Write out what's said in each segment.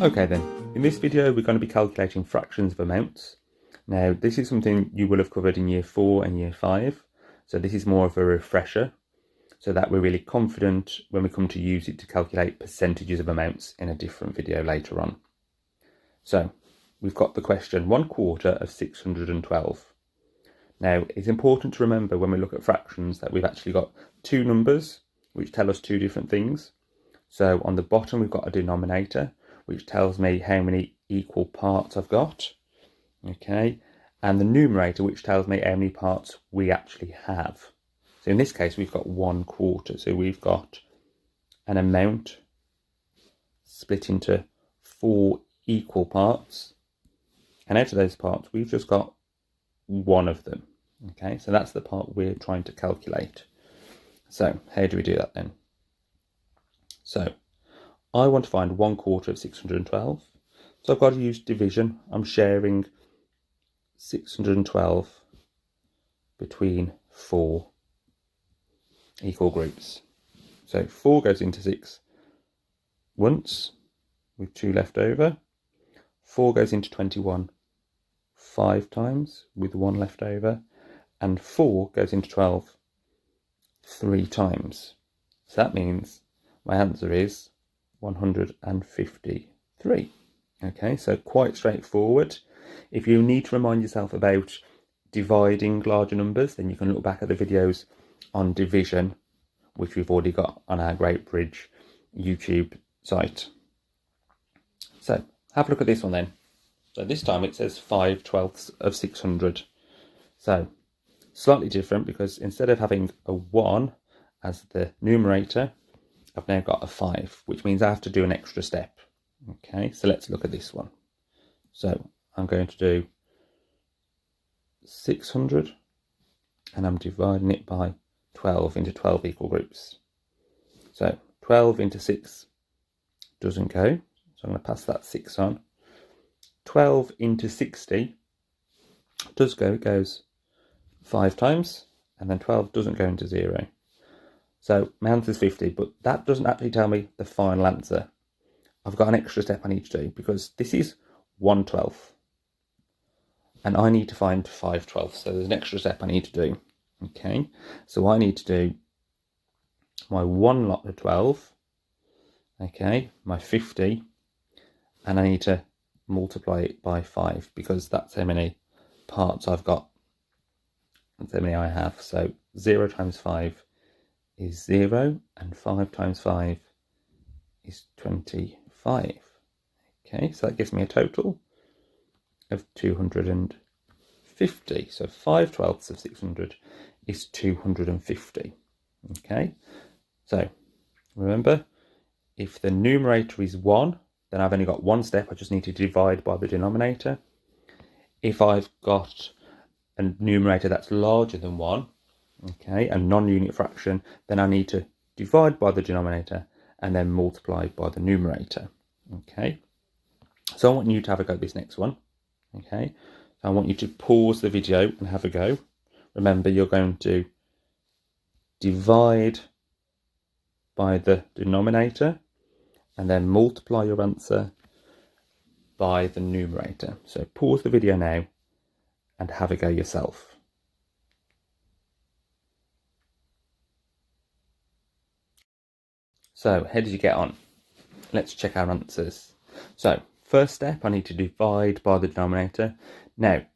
Okay then, in this video we're going to be calculating fractions of amounts. Now this is something you will have covered in year 4 and year 5, so this is more of a refresher so that we're really confident when we come to use it to calculate percentages of amounts in a different video later on. So we've got the question 1/4 of 612. Now it's important to remember when we look at fractions that we've actually got two numbers which tell us two different things. So on the bottom we've got a denominator which tells me how many equal parts I've got, okay, and the numerator which tells me how many parts we actually have. So in this case we've got 1/4, so we've got an amount split into 4 equal parts, and out of those parts we've just got one of them, okay, so that's the part we're trying to calculate. So how do we do that then? So I want to find 1/4 of 612. So I've got to use division. I'm sharing 612 between 4 equal groups. So 4 goes into 6 once with 2 left over. 4 goes into 21 5 times with 1 left over. And 4 goes into 12 3 times. So that means my answer is 153. Okay, so quite straightforward. If you need to remind yourself about dividing larger numbers, then you can look back at the videos on division, which we've already got on our Great Bridge YouTube site. So have a look at this one then. So this time it says 5/12 of 600. So slightly different because instead of having a 1 as the numerator, I've now got a 5, which means I have to do an extra step. Okay, so let's look at this one. So I'm going to do 600 and I'm dividing it by 12 into 12 equal groups. So 12 into 6 doesn't go, so I'm going to pass that 6 on. 12 into 60 does go, it goes 5 times, and then 12 doesn't go into 0. So my answer is 50, but that doesn't actually tell me the final answer. I've got an extra step I need to do because this is 1/12 and I need to find 5/12. So there's an extra step I need to do. Okay, so I need to do my 1 lot of 12, okay, my 50, and I need to multiply it by 5 because that's how many parts I've got. That's how many I have. So 0 times 5 is 0, and 5 times 5 is 25. Okay, so that gives me a total of 250. So 5/12 of 600 is 250. Okay, so remember, if the numerator is 1, then I've only got one step. I just need to divide by the denominator. If I've got a numerator that's larger than 1, okay, a non-unit fraction, then I need to divide by the denominator and then multiply by the numerator. Okay, so I want you to have a go at this next one. Okay, so I want you to pause the video and have a go. Remember, you're going to divide by the denominator and then multiply your answer by the numerator. So pause the video now and have a go yourself. So how did you get on? Let's check our answers. So first step, I need to divide by the denominator. Now,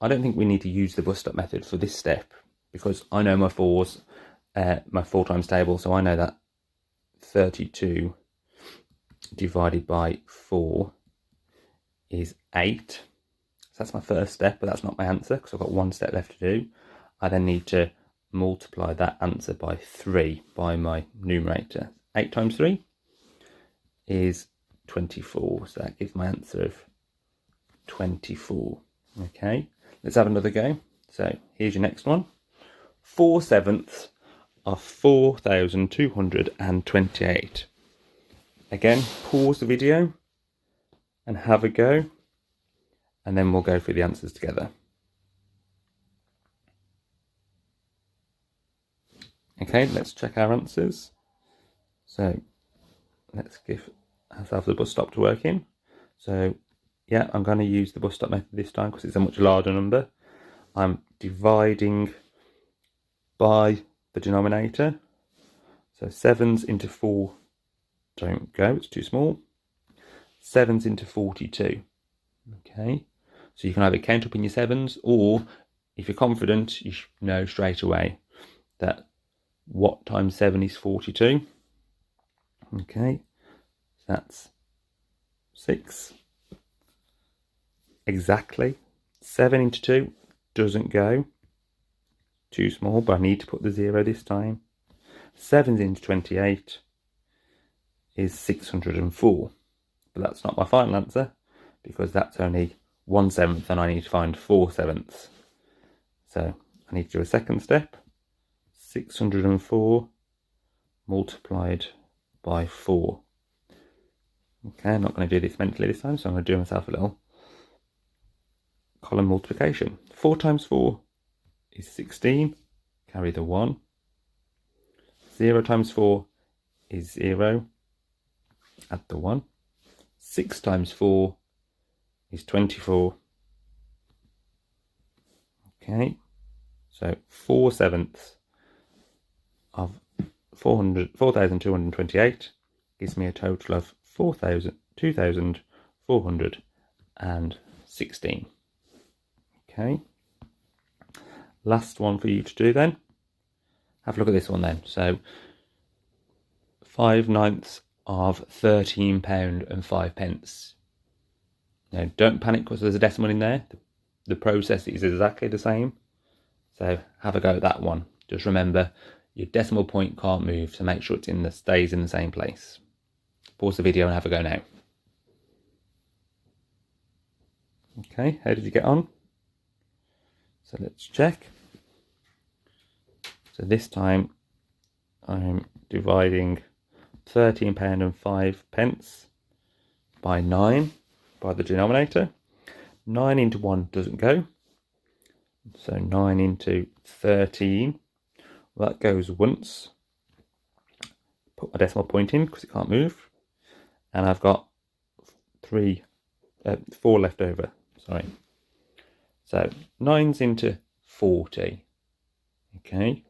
I don't think we need to use the bus stop method for this step because I know my 4s, my 4 times table, so I know that 32 divided by 4 is 8. So that's my first step, but that's not my answer because I've got one step left to do. I then need to multiply that answer by 3 by my numerator. 8 times 3 is 24, so that gives my answer of 24. Okay, let's have another go. So here's your next one. 4/7 of 4,228. Again, pause the video and have a go, and then we'll go through the answers together. Okay, let's check our answers. So let's give ourselves the bus stop to work in. So yeah, I'm going to use the bus stop method this time because it's a much larger number. I'm dividing by the denominator. So 7s into 4 don't go, it's too small. 7s into 42. Okay, so you can either count up in your 7s, or if you're confident, you should know straight away that what times 7 is 42. Okay, so that's 6. Exactly. 7 into 2 doesn't go. Too small, but I need to put the 0 this time. 7 into 28 is 604. But that's not my final answer, because that's only 1/7 and I need to find 4/7. So I need to do a second step. 604 multiplied by 4. Okay, I'm not going to do this mentally this time, so I'm going to do myself a little column multiplication. 4 times 4 is 16, carry the 1. 0 times 4 is 0, add the 1. 6 times 4 is 24. Okay, so 4/7 of 4,228 gives me a total of 2,416. Okay, last one for you to do then. Have a look at this one then. So 5/9 of £13.05. Now don't panic because there's a decimal in there. The process is exactly the same. So have a go at that one. Just remember, your decimal point can't move, so make sure it stays in the same place. Pause the video and have a go now. Okay, how did you get on? So let's check. So this time I'm dividing £13.05 by 9 by the denominator. 9 into 1 doesn't go. So 9 into 13, well, that goes once. Put my decimal point in because it can't move. And I've got 4 left over, sorry. So 9's into 40. Okay.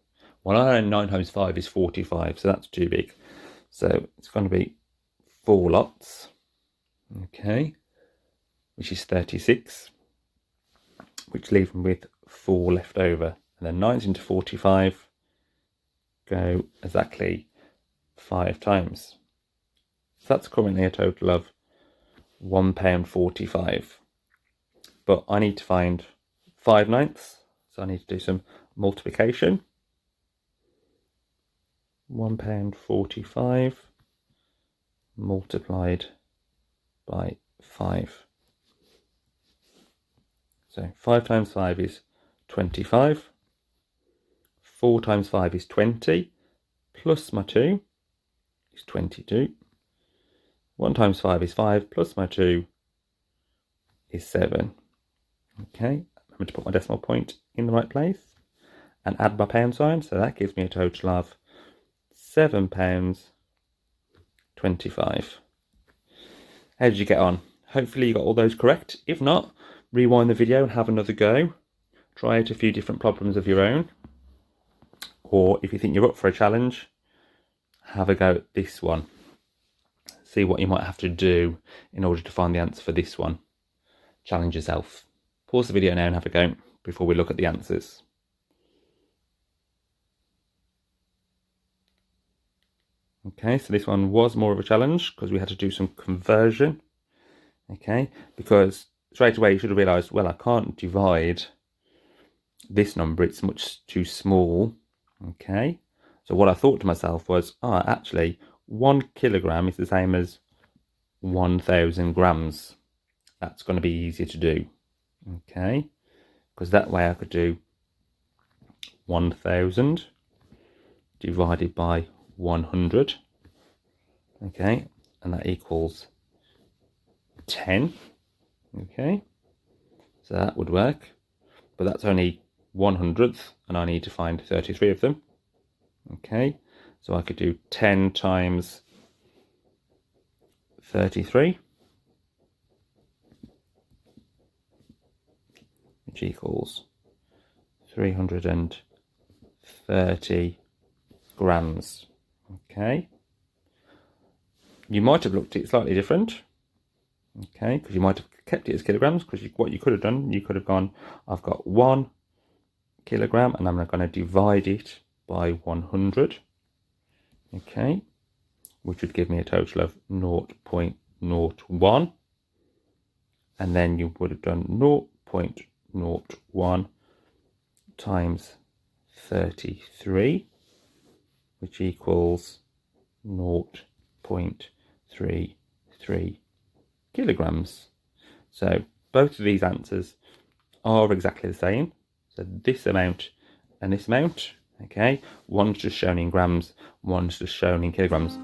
Well, I know 9 times 5 is 45, so that's too big. So it's going to be 4 lots. Okay. Which is 36. Which leaves me with 4 left over. And then 9's into 45 go exactly 5 times. So that's currently a total of £1.45. But I need to find 5/9, so I need to do some multiplication. £1.45 multiplied by 5. So 5 times 5 is 25. 4 times 5 is 20, plus my 2 is 22. 1 times 5 is 5, plus my 2 is 7. Okay, remember to put my decimal point in the right place and add my pound sign, so that gives me a total of £7.25. How did you get on? Hopefully you got all those correct. If not, rewind the video and have another go. Try out a few different problems of your own. Or if you think you're up for a challenge, have a go at this one. See what you might have to do in order to find the answer for this one. Challenge yourself. Pause the video now and have a go before we look at the answers. Okay, so this one was more of a challenge because we had to do some conversion. Okay, because straight away you should have realised, well, I can't divide this number, it's much too small. Okay, so what I thought to myself was, actually 1 kilogram is the same as 1,000 grams. That's going to be easier to do. Okay, because that way I could do 1,000 divided by 100. Okay, and that equals 10. Okay, so that would work, but that's only 1/100th, and I need to find 33 of them. Okay, so I could do 10 times 33. which equals 330 grams. Okay. You might have looked at it slightly different. Okay, because you might have kept it as kilograms, because what you could have done, you could have gone, I've got 1 kilogram and I'm going to divide it by 100. Okay, which would give me a total of 0.01. And then you would have done 0.01 times 33, which equals 0.33 kilograms. So both of these answers are exactly the same. So this amount and this amount, okay, one's just shown in grams, one's just shown in kilograms.